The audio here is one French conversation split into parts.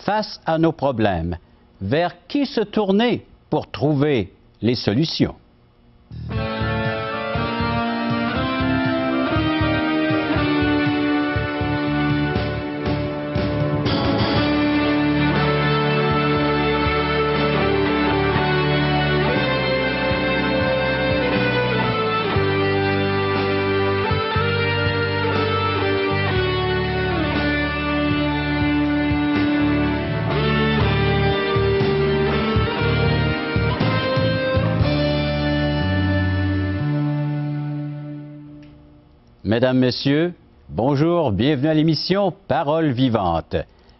face à nos problèmes, vers qui se tourner pour trouver les solutions? Mesdames, Messieurs, bonjour, bienvenue à l'émission Paroles vivantes.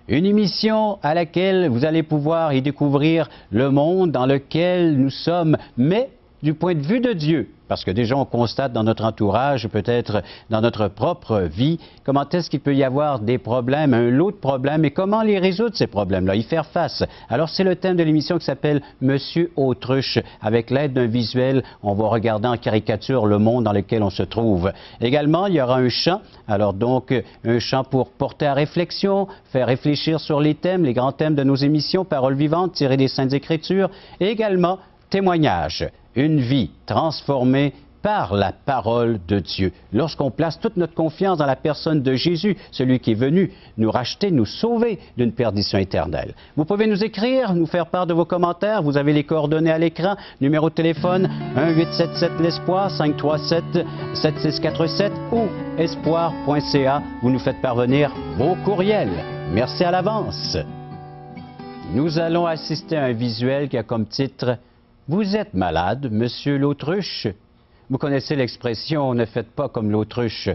Une émission à laquelle vous allez pouvoir y découvrir le monde dans lequel nous sommes, mais du point de vue de Dieu. Parce que déjà, on constate dans notre entourage, peut-être dans notre propre vie, comment est-ce qu'il peut y avoir des problèmes, un lot de problèmes, et comment les résoudre, ces problèmes-là, y faire face. Alors, c'est le thème de l'émission qui s'appelle Monsieur Autruche. Avec l'aide d'un visuel, on va regarder en caricature le monde dans lequel on se trouve. Également, il y aura un chant. Alors donc, un chant pour porter à réflexion, faire réfléchir sur les thèmes, les grands thèmes de nos émissions, Paroles vivantes, tirées des Saintes Écritures. Et également, témoignage. Une vie transformée par la parole de Dieu. Lorsqu'on place toute notre confiance dans la personne de Jésus, celui qui est venu nous racheter, nous sauver d'une perdition éternelle. Vous pouvez nous écrire, nous faire part de vos commentaires. Vous avez les coordonnées à l'écran. Numéro de téléphone 1-877-L'Espoir, 537-7647 ou espoir.ca. Vous nous faites parvenir vos courriels. Merci à l'avance. Nous allons assister à un visuel qui a comme titre « Vous êtes malade, Monsieur l'Autruche ». Vous connaissez l'expression « ne faites pas comme l'autruche ».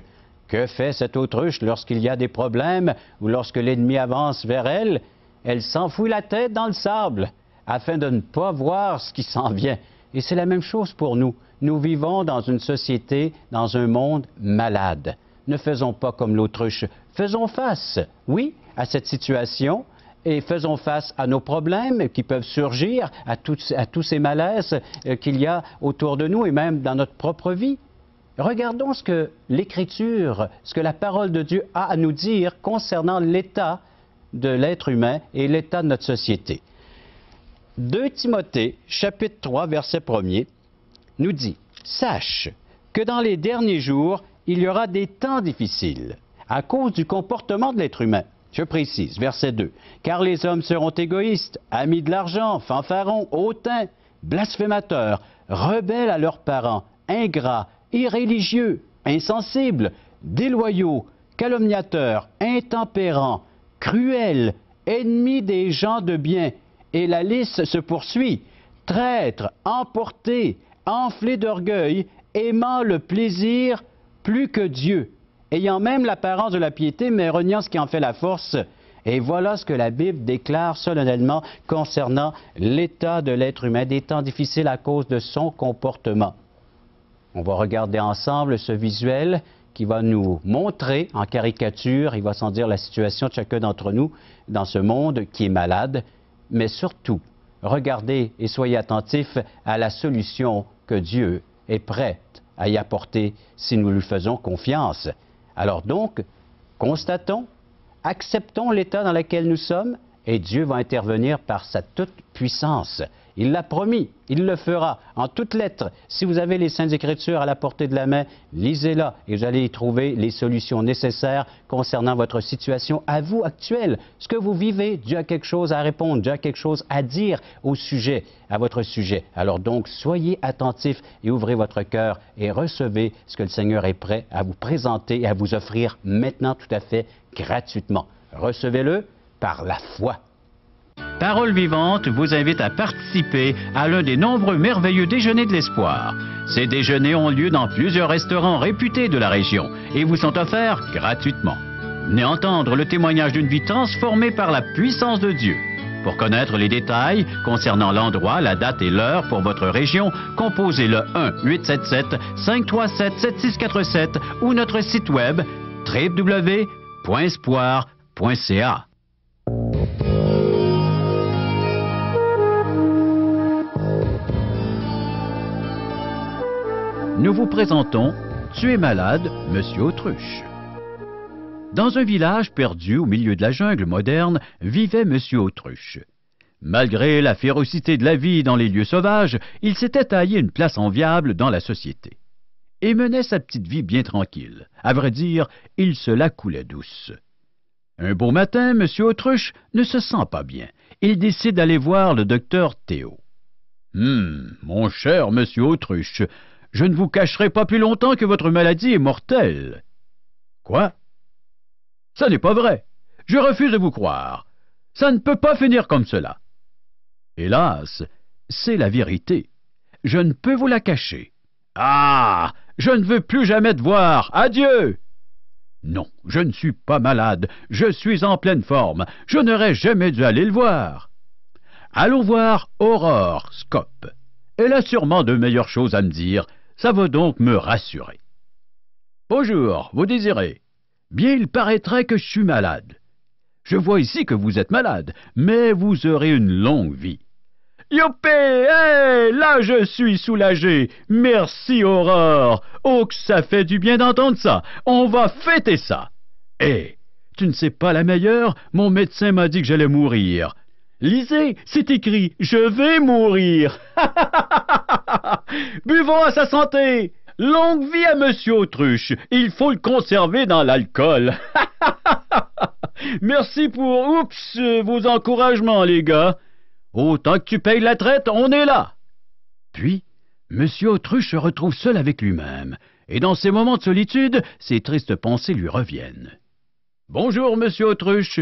Que fait cette autruche lorsqu'il y a des problèmes ou lorsque l'ennemi avance vers elle? Elle s'enfouit la tête dans le sable afin de ne pas voir ce qui s'en vient. Et c'est la même chose pour nous. Nous vivons dans une société, dans un monde malade. Ne faisons pas comme l'autruche. Faisons face, oui, à cette situation, et faisons face à nos problèmes qui peuvent surgir, à tous ces malaises qu'il y a autour de nous et même dans notre propre vie. Regardons ce que l'Écriture, ce que la parole de Dieu a à nous dire concernant l'état de l'être humain et l'état de notre société. 2 Timothée, chapitre 3, verset 1er, nous dit « Sache que dans les derniers jours, il y aura des temps difficiles à cause du comportement de l'être humain. » Je précise, verset 2. « Car les hommes seront égoïstes, amis de l'argent, fanfarons, hautains, blasphémateurs, rebelles à leurs parents, ingrats, irréligieux, insensibles, déloyaux, calomniateurs, intempérants, cruels, ennemis des gens de bien. » Et la liste se poursuit. « Traîtres, emportés, enflés d'orgueil, aimant le plaisir plus que Dieu. » Ayant même l'apparence de la piété, mais reniant ce qui en fait la force. Et voilà ce que la Bible déclare solennellement concernant l'état de l'être humain, des temps difficiles à cause de son comportement. On va regarder ensemble ce visuel qui va nous montrer en caricature, il va sans dire la situation de chacun d'entre nous dans ce monde qui est malade, mais surtout, regardez et soyez attentifs à la solution que Dieu est prêt à y apporter si nous lui faisons confiance. Alors donc, constatons, acceptons l'état dans lequel nous sommes et Dieu va intervenir par sa toute-puissance. Il l'a promis, il le fera en toutes lettres. Si vous avez les Saintes Écritures à la portée de la main, lisez-la et vous allez y trouver les solutions nécessaires concernant votre situation à vous actuelle. Ce que vous vivez, Dieu a quelque chose à répondre, Dieu a quelque chose à dire au sujet, à votre sujet. Alors donc, soyez attentifs et ouvrez votre cœur et recevez ce que le Seigneur est prêt à vous présenter et à vous offrir maintenant tout à fait gratuitement. Recevez-le par la foi. Paroles vivantes vous invite à participer à l'un des nombreux merveilleux déjeuners de l'espoir. Ces déjeuners ont lieu dans plusieurs restaurants réputés de la région et vous sont offerts gratuitement. Venez entendre le témoignage d'une vie transformée par la puissance de Dieu. Pour connaître les détails concernant l'endroit, la date et l'heure pour votre région, composez le 1-877-537-7647 ou notre site web www.espoir.ca. Nous vous présentons « Tu es malade, Monsieur Autruche ». Dans un village perdu au milieu de la jungle moderne vivait Monsieur Autruche. Malgré la férocité de la vie dans les lieux sauvages, il s'était taillé une place enviable dans la société et menait sa petite vie bien tranquille. À vrai dire, il se la coulait douce. Un beau matin, Monsieur Autruche ne se sent pas bien. Il décide d'aller voir le docteur Théo. « Mon cher Monsieur Autruche, je ne vous cacherai pas plus longtemps que votre maladie est mortelle. »« Quoi? Ça n'est pas vrai. Je refuse de vous croire. Ça ne peut pas finir comme cela. » « Hélas, c'est la vérité. Je ne peux vous la cacher. »« Ah, je ne veux plus jamais te voir. Adieu !»« Non, je ne suis pas malade. Je suis en pleine forme. Je n'aurais jamais dû aller le voir. »« Allons voir Aurore Scope. Elle a sûrement de meilleures choses à me dire. Ça va donc me rassurer. »« Bonjour, vous désirez? Bien, il paraîtrait que je suis malade. Je vois ici que vous êtes malade, mais vous aurez une longue vie. » Youpi! Hey! Là, je suis soulagé. Merci, Aurore. Oh, que ça fait du bien d'entendre ça. On va fêter ça. Hé, tu ne sais pas la meilleure? Mon médecin m'a dit que j'allais mourir. Lisez, c'est écrit « Je vais mourir ». Buvons à sa santé. Longue vie à Monsieur Autruche. Il faut le conserver dans l'alcool. Merci pour vos encouragements, les gars. Autant que tu payes la traite, on est là. Puis, Monsieur Autruche se retrouve seul avec lui-même, et dans ces moments de solitude, ses tristes pensées lui reviennent. Bonjour, Monsieur Autruche.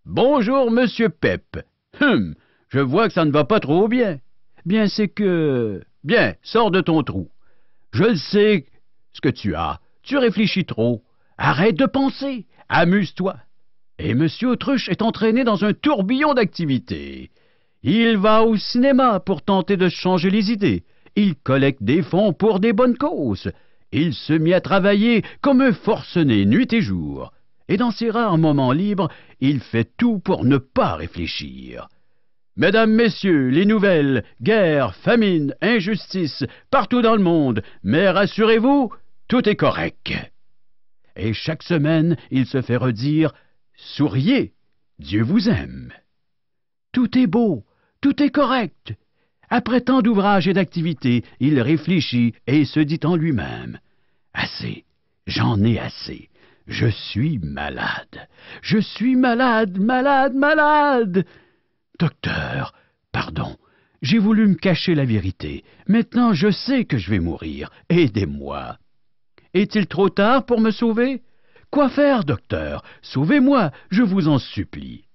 Bonjour, Monsieur Pep. Je vois que ça ne va pas trop bien. Bien, c'est que... Bien, sors de ton trou. Je le sais, ce que tu as. Tu réfléchis trop. Arrête de penser. Amuse-toi. Et Monsieur Autruche est entraîné dans un tourbillon d'activités. Il va au cinéma pour tenter de changer les idées. Il collecte des fonds pour des bonnes causes. Il se mit à travailler comme un forcené nuit et jour. Et dans ses rares moments libres, il fait tout pour ne pas réfléchir. Mesdames, messieurs, les nouvelles, guerre, famine, injustice, partout dans le monde, mais rassurez-vous, tout est correct. Et chaque semaine, il se fait redire « Souriez, Dieu vous aime ». Tout est beau, tout est correct. Après tant d'ouvrages et d'activités, il réfléchit et se dit en lui-même « Assez, j'en ai assez. Je suis malade. Je suis malade, malade, malade. Docteur, pardon, j'ai voulu me cacher la vérité. Maintenant, je sais que je vais mourir. Aidez-moi. Est-il trop tard pour me sauver? Quoi faire, docteur? Sauvez-moi, je vous en supplie.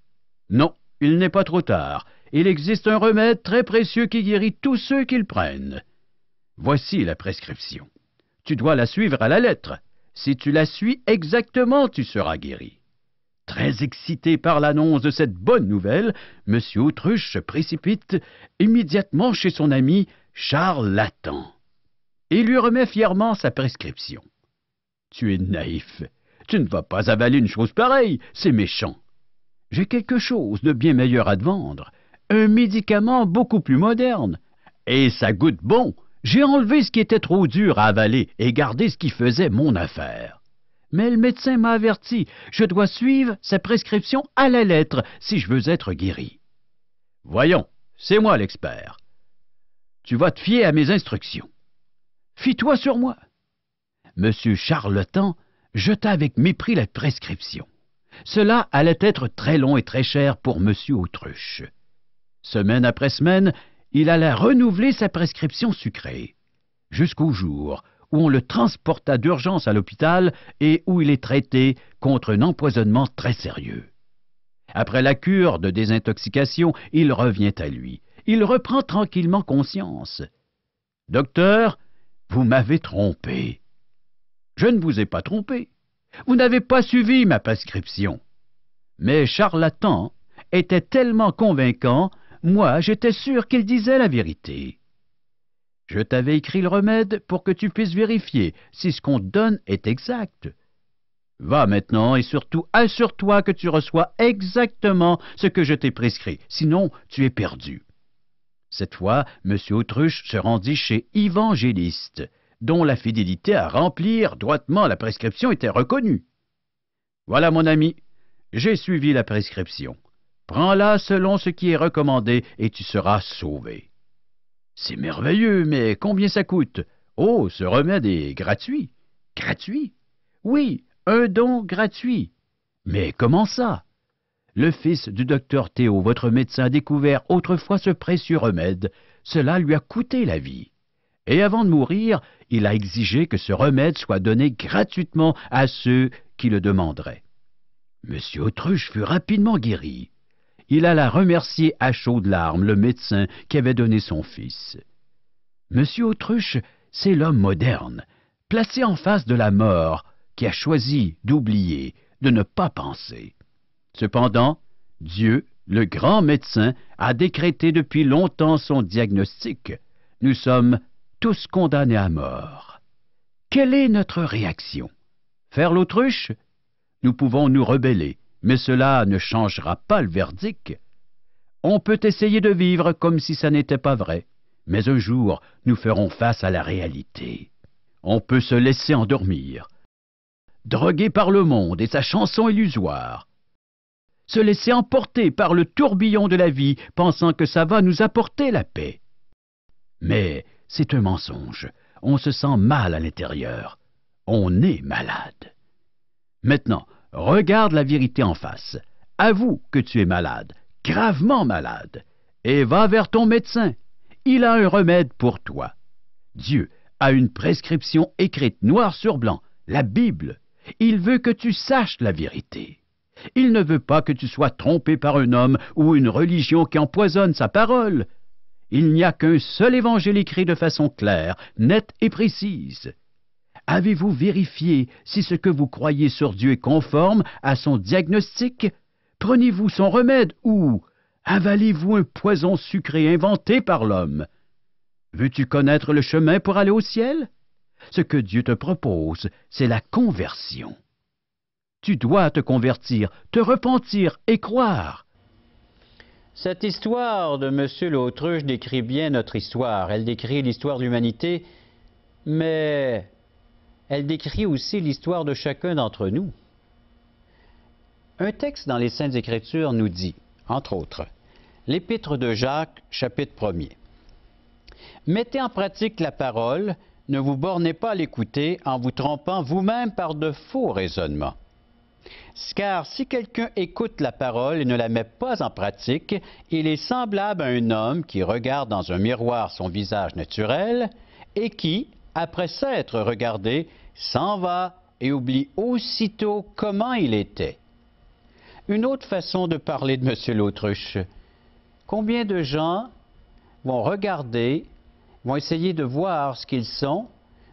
Non, il n'est pas trop tard. Il existe un remède très précieux qui guérit tous ceux qui le prennent. Voici la prescription. Tu dois la suivre à la lettre. Si tu la suis exactement, tu seras guéri. Très excité par l'annonce de cette bonne nouvelle, M. Autruche se précipite immédiatement chez son ami Charlatan et lui remet fièrement sa prescription. Tu es naïf. Tu ne vas pas avaler une chose pareille, c'est méchant. J'ai quelque chose de bien meilleur à te vendre, un médicament beaucoup plus moderne. Et ça goûte bon. J'ai enlevé ce qui était trop dur à avaler et gardé ce qui faisait mon affaire. Mais le médecin m'a averti, je dois suivre sa prescription à la lettre si je veux être guéri. Voyons, c'est moi l'expert. Tu vas te fier à mes instructions. Fie-toi sur moi. Monsieur Charlatan jeta avec mépris la prescription. Cela allait être très long et très cher pour Monsieur Autruche. Semaine après semaine, il alla renouveler sa prescription sucrée, jusqu'au jour où on le transporta d'urgence à l'hôpital et où il est traité contre un empoisonnement très sérieux. Après la cure de désintoxication, il revient à lui. Il reprend tranquillement conscience. « Docteur, vous m'avez trompé. » « Je ne vous ai pas trompé. Vous n'avez pas suivi ma prescription. » Mais Charlatan était tellement convaincant, moi j'étais sûr qu'il disait la vérité. Je t'avais écrit le remède pour que tu puisses vérifier si ce qu'on te donne est exact. Va maintenant et surtout assure-toi que tu reçois exactement ce que je t'ai prescrit, sinon tu es perdu. Cette fois, M. Autruche se rendit chez Évangéliste, dont la fidélité à remplir droitement la prescription était reconnue. Voilà, mon ami, j'ai suivi la prescription. Prends-la selon ce qui est recommandé et tu seras sauvé. C'est merveilleux, mais combien ça coûte? Oh, ce remède est gratuit. Gratuit? Oui, un don gratuit. Mais comment ça? Le fils du docteur Théo, votre médecin, a découvert autrefois ce précieux remède. Cela lui a coûté la vie. Et avant de mourir, il a exigé que ce remède soit donné gratuitement à ceux qui le demanderaient. Monsieur Autruche fut rapidement guéri. Il alla remercier à chaudes larmes le médecin qui avait donné son fils. Monsieur Autruche, c'est l'homme moderne, placé en face de la mort, qui a choisi d'oublier, de ne pas penser. Cependant, Dieu, le grand médecin, a décrété depuis longtemps son diagnostic. Nous sommes tous condamnés à mort. Quelle est notre réaction? Faire l'autruche? Nous pouvons nous rebeller, mais cela ne changera pas le verdict. On peut essayer de vivre comme si ça n'était pas vrai, mais un jour, nous ferons face à la réalité. On peut se laisser endormir, drogué par le monde et sa chanson illusoire, se laisser emporter par le tourbillon de la vie, pensant que ça va nous apporter la paix. Mais c'est un mensonge. On se sent mal à l'intérieur. On est malade. Maintenant, regarde la vérité en face. Avoue que tu es malade, gravement malade, et va vers ton médecin. Il a un remède pour toi. Dieu a une prescription écrite noir sur blanc, la Bible. Il veut que tu saches la vérité. Il ne veut pas que tu sois trompé par un homme ou une religion qui empoisonne sa parole. Il n'y a qu'un seul évangile écrit de façon claire, nette et précise. Avez-vous vérifié si ce que vous croyez sur Dieu est conforme à son diagnostic? Prenez-vous son remède ou avalez-vous un poison sucré inventé par l'homme? Veux-tu connaître le chemin pour aller au ciel? Ce que Dieu te propose, c'est la conversion. Tu dois te convertir, te repentir et croire. Cette histoire de M. l'Autruche décrit bien notre histoire. Elle décrit l'histoire de l'humanité, mais elle décrit aussi l'histoire de chacun d'entre nous. Un texte dans les Saintes Écritures nous dit, entre autres, l'Épître de Jacques, chapitre 1er. Mettez en pratique la parole, ne vous bornez pas à l'écouter en vous trompant vous-même par de faux raisonnements. Car si quelqu'un écoute la parole et ne la met pas en pratique, il est semblable à un homme qui regarde dans un miroir son visage naturel et qui, après s'être regardé, s'en va et oublie aussitôt comment il était. Une autre façon de parler de M. l'Autruche. Combien de gens vont regarder, vont essayer de voir ce qu'ils sont,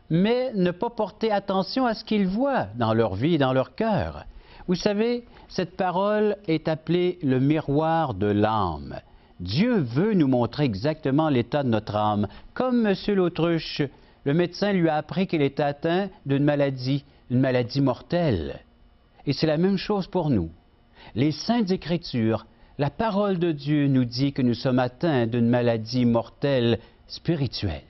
mais ne pas porter attention à ce qu'ils voient dans leur vie, dans leur cœur. Vous savez, cette parole est appelée le miroir de l'âme. Dieu veut nous montrer exactement l'état de notre âme. Comme M. l'Autruche, le médecin lui a appris qu'il était atteint d'une maladie, une maladie mortelle. Et c'est la même chose pour nous. Les Saintes Écritures, la parole de Dieu nous dit que nous sommes atteints d'une maladie mortelle spirituelle.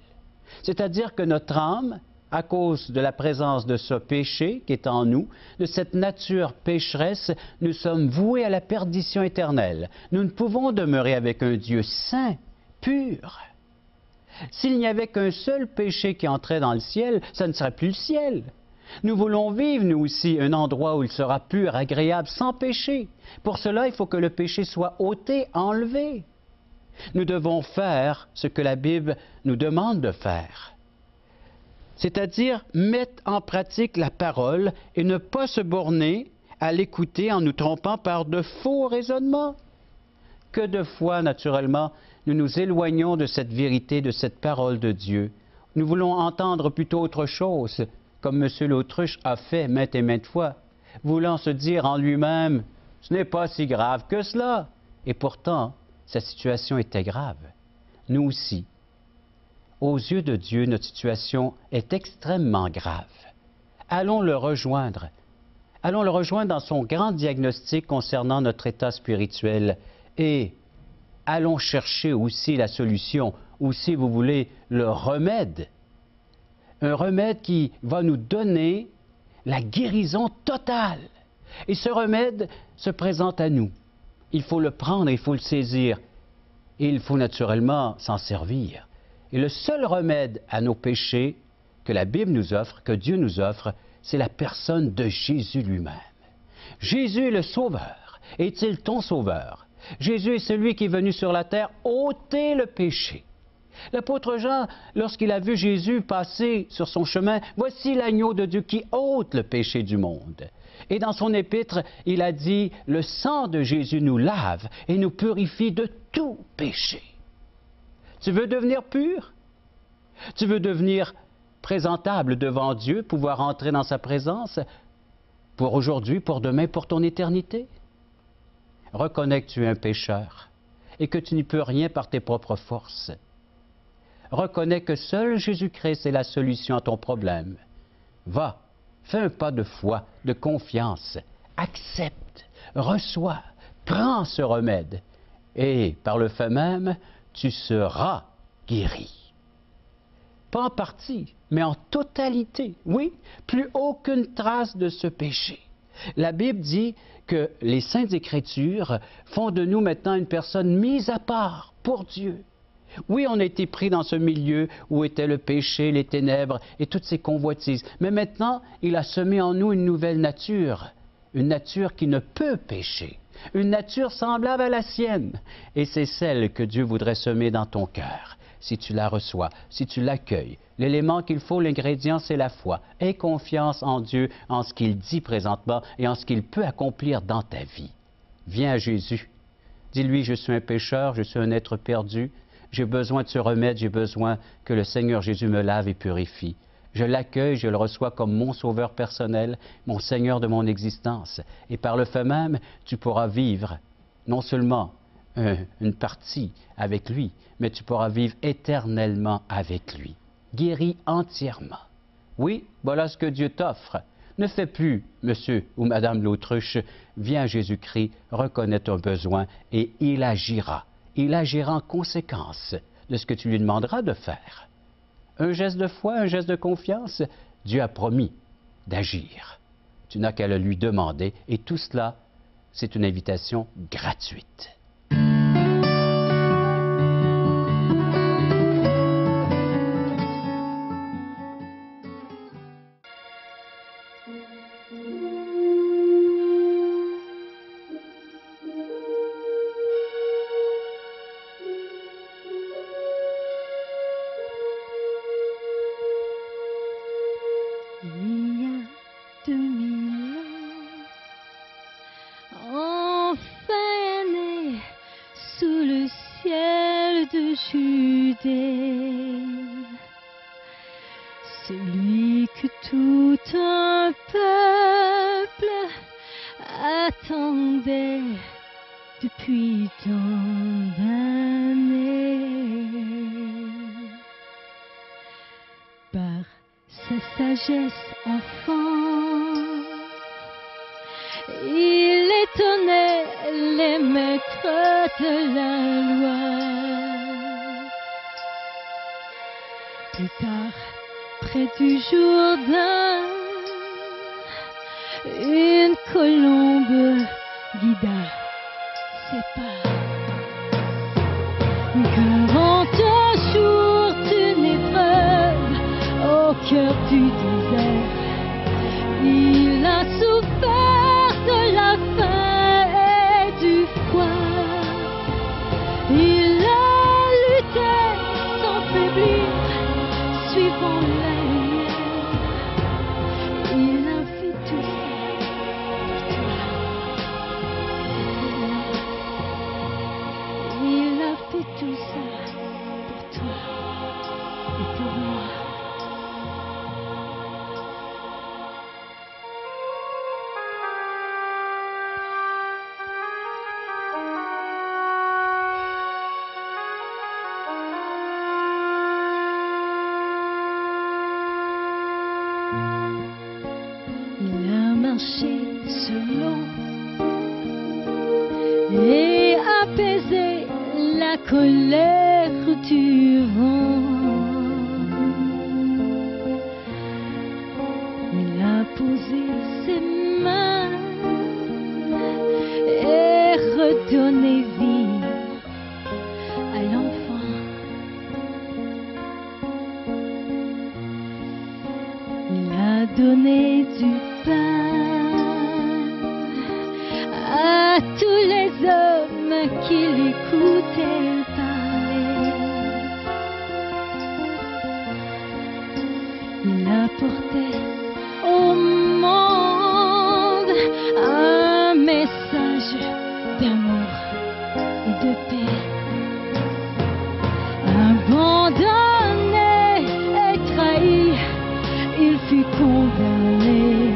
C'est-à-dire que notre âme, à cause de la présence de ce péché qui est en nous, de cette nature pécheresse, nous sommes voués à la perdition éternelle. Nous ne pouvons demeurer avec un Dieu saint, pur. S'il n'y avait qu'un seul péché qui entrait dans le ciel, ça ne serait plus le ciel. Nous voulons vivre, nous aussi, un endroit où il sera pur, agréable, sans péché. Pour cela, il faut que le péché soit ôté, enlevé. Nous devons faire ce que la Bible nous demande de faire. C'est-à-dire mettre en pratique la parole et ne pas se borner à l'écouter en nous trompant par de faux raisonnements. Que de fois, naturellement, nous nous éloignons de cette vérité, de cette parole de Dieu. Nous voulons entendre plutôt autre chose, comme M. l'Autruche a fait maintes et maintes fois, voulant se dire en lui-même « ce n'est pas si grave que cela ». Et pourtant, sa situation était grave. Nous aussi. Aux yeux de Dieu, notre situation est extrêmement grave. Allons le rejoindre. Allons le rejoindre dans son grand diagnostic concernant notre état spirituel et allons chercher aussi la solution, ou si vous voulez, le remède. Un remède qui va nous donner la guérison totale. Et ce remède se présente à nous. Il faut le prendre, il faut le saisir. Et il faut naturellement s'en servir. Et le seul remède à nos péchés que la Bible nous offre, que Dieu nous offre, c'est la personne de Jésus lui-même. Jésus est le Sauveur. Est-il ton Sauveur? Jésus est celui qui est venu sur la terre ôter le péché. L'apôtre Jean, lorsqu'il a vu Jésus passer sur son chemin, « Voici l'agneau de Dieu qui ôte le péché du monde. » Et dans son épître, il a dit, « Le sang de Jésus nous lave et nous purifie de tout péché. » Tu veux devenir pur? Tu veux devenir présentable devant Dieu, pouvoir entrer dans sa présence pour aujourd'hui, pour demain, pour ton éternité? Reconnais que tu es un pécheur et que tu n'y peux rien par tes propres forces. Reconnais que seul Jésus-Christ est la solution à ton problème. Va, fais un pas de foi, de confiance, accepte, reçois, prends ce remède et par le fait même, tu seras guéri. Pas en partie, mais en totalité. Oui, plus aucune trace de ce péché. La Bible dit que les Saintes Écritures font de nous maintenant une personne mise à part pour Dieu. Oui, on a été pris dans ce milieu où était le péché, les ténèbres et toutes ces convoitises. Mais maintenant, il a semé en nous une nouvelle nature, une nature qui ne peut pécher, une nature semblable à la sienne. Et c'est celle que Dieu voudrait semer dans ton cœur. Si tu la reçois, si tu l'accueilles, l'élément qu'il faut, l'ingrédient, c'est la foi. Aie confiance en Dieu, en ce qu'il dit présentement et en ce qu'il peut accomplir dans ta vie. Viens à Jésus. Dis-lui, je suis un pécheur, je suis un être perdu. J'ai besoin de ce remède, j'ai besoin que le Seigneur Jésus me lave et purifie. Je l'accueille, je le reçois comme mon sauveur personnel, mon Seigneur de mon existence. Et par le fait même, tu pourras vivre non seulement une partie avec lui, mais tu pourras vivre éternellement avec lui, guéri entièrement. Oui, voilà ce que Dieu t'offre. Ne fais plus, monsieur ou madame l'autruche, viens à Jésus-Christ, reconnais ton besoin et il agira. Il agira en conséquence de ce que tu lui demanderas de faire. Un geste de foi, un geste de confiance, Dieu a promis d'agir. Tu n'as qu'à le lui demander et tout cela, c'est une invitation gratuite. Il y a 2000 ans, enfin est né sous le ciel de Judée, celui que tout un peuple attendait depuis tant d'années. Par sa sagesse enfant, il étonnait les maîtres de la loi. Plus tard, près du Jourdain, une colombe guida ses pas. Quarante jours d'une épreuve au cœur du désert, il a souffert de la faim et du froid. Il a lutté sans faiblir, suivant la lumière. Il a fait tout ça pour toi. Il a fait tout ça pour toi et pour moi. Il a marché selon et apaisé la colère du vent. Il a posé ses mains qu'il écoutait parler. Il apportait au monde un message d'amour et de paix. Abandonné et trahi, il fut condamné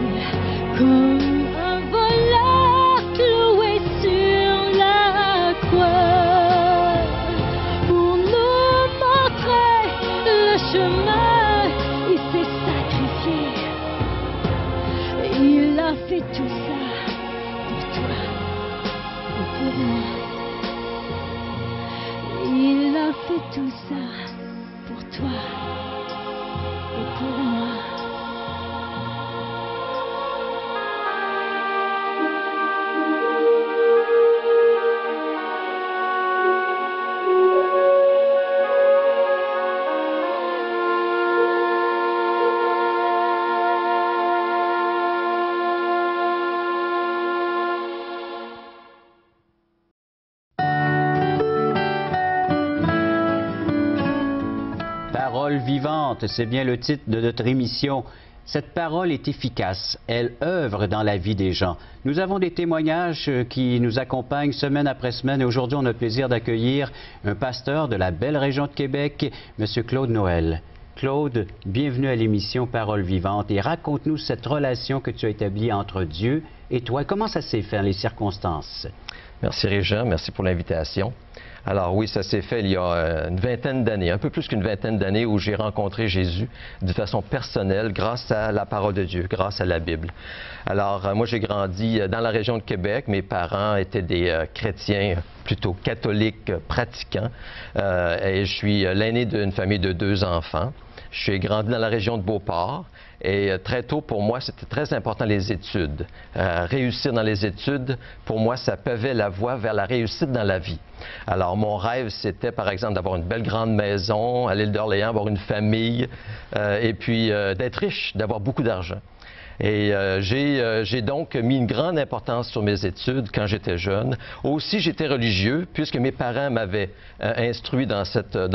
comme un voleur cloué sur la croix. Pour nous montrer le chemin, il s'est sacrifié. Il a fait tout ça pour toi et pour moi. Il a fait tout ça pour toi et pour moi. Parole vivante, c'est bien le titre de notre émission. Cette parole est efficace, elle œuvre dans la vie des gens. Nous avons des témoignages qui nous accompagnent semaine après semaine et aujourd'hui on a le plaisir d'accueillir un pasteur de la belle région de Québec, M. Claude Noël. Claude, bienvenue à l'émission Parole vivante et raconte-nous cette relation que tu as établie entre Dieu et toi. Comment ça s'est fait, les circonstances? Merci Régent, merci pour l'invitation. Alors oui, ça s'est fait il y a une vingtaine d'années, un peu plus qu'une vingtaine d'années, où j'ai rencontré Jésus de façon personnelle grâce à la parole de Dieu, grâce à la Bible. Alors moi j'ai grandi dans la région de Québec, mes parents étaient des chrétiens plutôt catholiques pratiquants et je suis l'aîné d'une famille de 2 enfants. J'ai grandi dans la région de Beauport et très tôt, pour moi, c'était très important les études. Réussir dans les études, pour moi, ça pavait la voie vers la réussite dans la vie. Alors, mon rêve, c'était, par exemple, d'avoir une belle grande maison à l'île d'Orléans, avoir une famille et puis d'être riche, d'avoir beaucoup d'argent. Et j'ai donc mis une grande importance sur mes études quand j'étais jeune. Aussi, j'étais religieux, puisque mes parents m'avaient instruit dans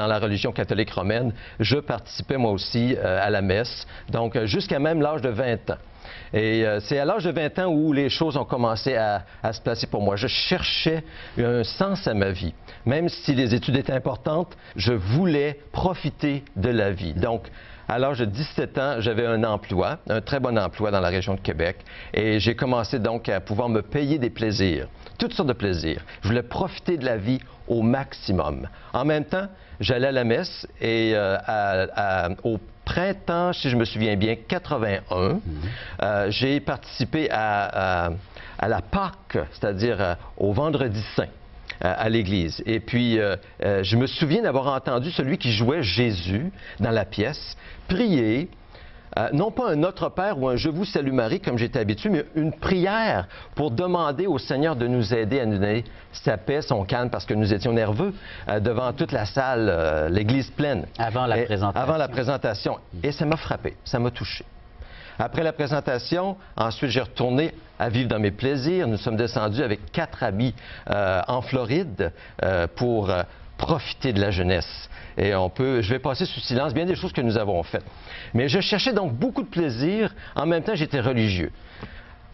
la religion catholique romaine. Je participais moi aussi à la messe, donc jusqu'à même l'âge de 20 ans. Et c'est à l'âge de 20 ans où les choses ont commencé à se placer pour moi. Je cherchais un sens à ma vie. Même si les études étaient importantes, je voulais profiter de la vie. Donc, à l'âge de 17 ans, j'avais un emploi, un très bon emploi dans la région de Québec. Et j'ai commencé donc à pouvoir me payer des plaisirs, toutes sortes de plaisirs. Je voulais profiter de la vie au maximum. En même temps, j'allais à la messe et au printemps, si je me souviens bien, 81, j'ai participé à la Pâque, c'est-à-dire au Vendredi Saint. À l'Église. Et puis, je me souviens d'avoir entendu celui qui jouait Jésus dans la pièce prier, non pas un Notre Père ou un Je vous salue Marie comme j'étais habitué, mais une prière pour demander au Seigneur de nous aider à nous donner sa paix, son calme, parce que nous étions nerveux devant toute la salle, l'Église pleine. Avant la présentation. Avant la présentation. Et ça m'a frappé, ça m'a touché. Après la présentation, ensuite, j'ai retourné à vivre dans mes plaisirs. Nous sommes descendus avec 4 amis en Floride pour profiter de la jeunesse. Et je vais passer sous silence bien des choses que nous avons faites. Mais je cherchais donc beaucoup de plaisir. En même temps, j'étais religieux.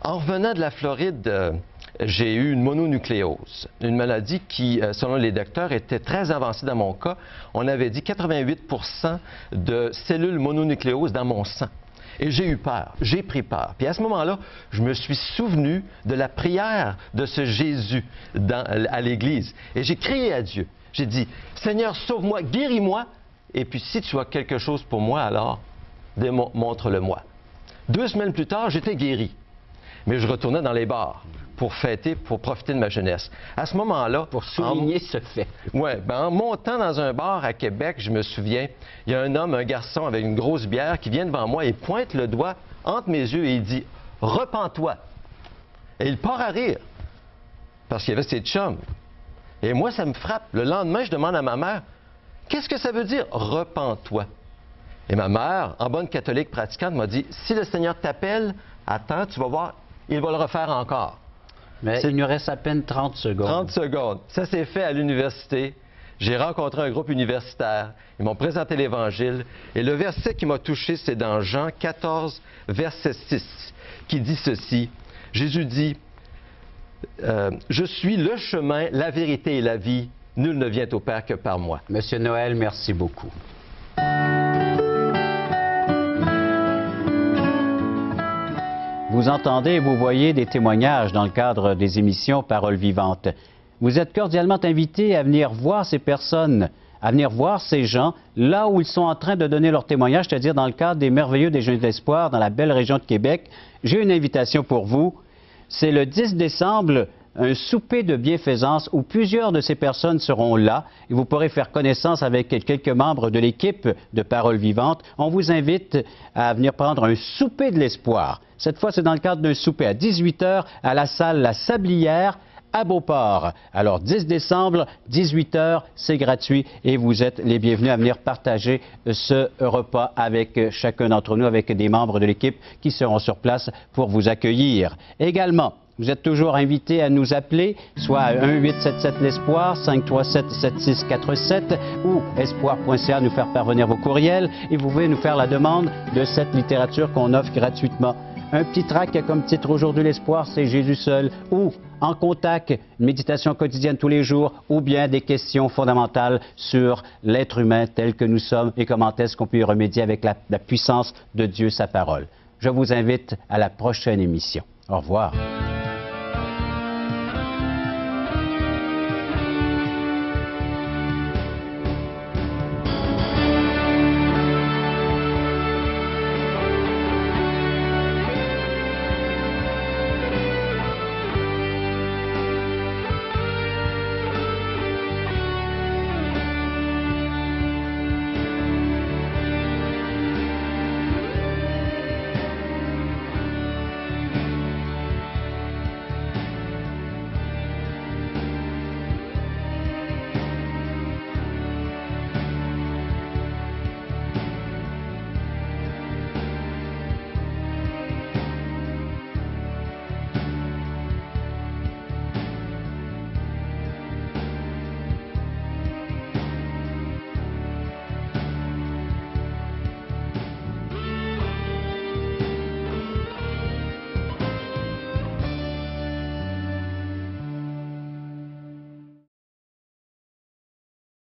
En revenant de la Floride, j'ai eu une mononucléose, une maladie qui, selon les docteurs, était très avancée dans mon cas. On avait dit 88% de cellules mononucléoses dans mon sang. Et j'ai eu peur, j'ai pris peur. Puis à ce moment-là, je me suis souvenu de la prière de ce Jésus à l'Église. Et j'ai crié à Dieu. J'ai dit, Seigneur, sauve-moi, guéris-moi. Et puis si tu as quelque chose pour moi, alors montre-le-moi. 2 semaines plus tard, j'étais guéri. Mais je retournais dans les bars pour fêter, pour profiter de ma jeunesse. À ce moment-là... Pour souligner ce fait. Oui, en montant dans un bar à Québec, je me souviens, il y a un homme, un garçon avec une grosse bière qui vient devant moi et pointe le doigt entre mes yeux et il dit « Repens-toi ». Et il part à rire, parce qu'il y avait ses chums. Et moi, ça me frappe. Le lendemain, je demande à ma mère « Qu'est-ce que ça veut dire, repens-toi » Et ma mère, en bonne catholique pratiquante, m'a dit « Si le Seigneur t'appelle, attends, tu vas voir, il va le refaire encore. » Mais il nous reste à peine 30 secondes. 30 secondes. Ça s'est fait à l'université. J'ai rencontré un groupe universitaire. Ils m'ont présenté l'Évangile. Et le verset qui m'a touché, c'est dans Jean 14, verset 6, qui dit ceci. Jésus dit, « Je suis le chemin, la vérité et la vie. Nul ne vient au Père que par moi. » Monsieur Noël, merci beaucoup. Vous entendez et vous voyez des témoignages dans le cadre des émissions Paroles vivantes. Vous êtes cordialement invités à venir voir ces personnes, à venir voir ces gens là où ils sont en train de donner leur témoignage, c'est-à-dire dans le cadre des merveilleux déjeuners d'espoir dans la belle région de Québec. J'ai une invitation pour vous. C'est le 10 décembre, un souper de bienfaisance où plusieurs de ces personnes seront là et vous pourrez faire connaissance avec quelques membres de l'équipe de Paroles vivantes. On vous invite à venir prendre un souper de l'espoir. Cette fois, c'est dans le cadre d'un souper à 18 h à la salle La Sablière à Beauport. Alors, 10 décembre, 18 h, c'est gratuit et vous êtes les bienvenus à venir partager ce repas avec chacun d'entre nous, avec des membres de l'équipe qui seront sur place pour vous accueillir. Également, vous êtes toujours invités à nous appeler, soit à 1-877-l'Espoir, 537-7647 ou espoir.ca, nous faire parvenir vos courriels et vous pouvez nous faire la demande de cette littérature qu'on offre gratuitement. Un petit tract qui a comme titre aujourd'hui l'espoir, c'est Jésus seul, ou en contact, une méditation quotidienne tous les jours, ou bien des questions fondamentales sur l'être humain tel que nous sommes et comment est-ce qu'on peut y remédier avec la puissance de Dieu, sa parole. Je vous invite à la prochaine émission. Au revoir.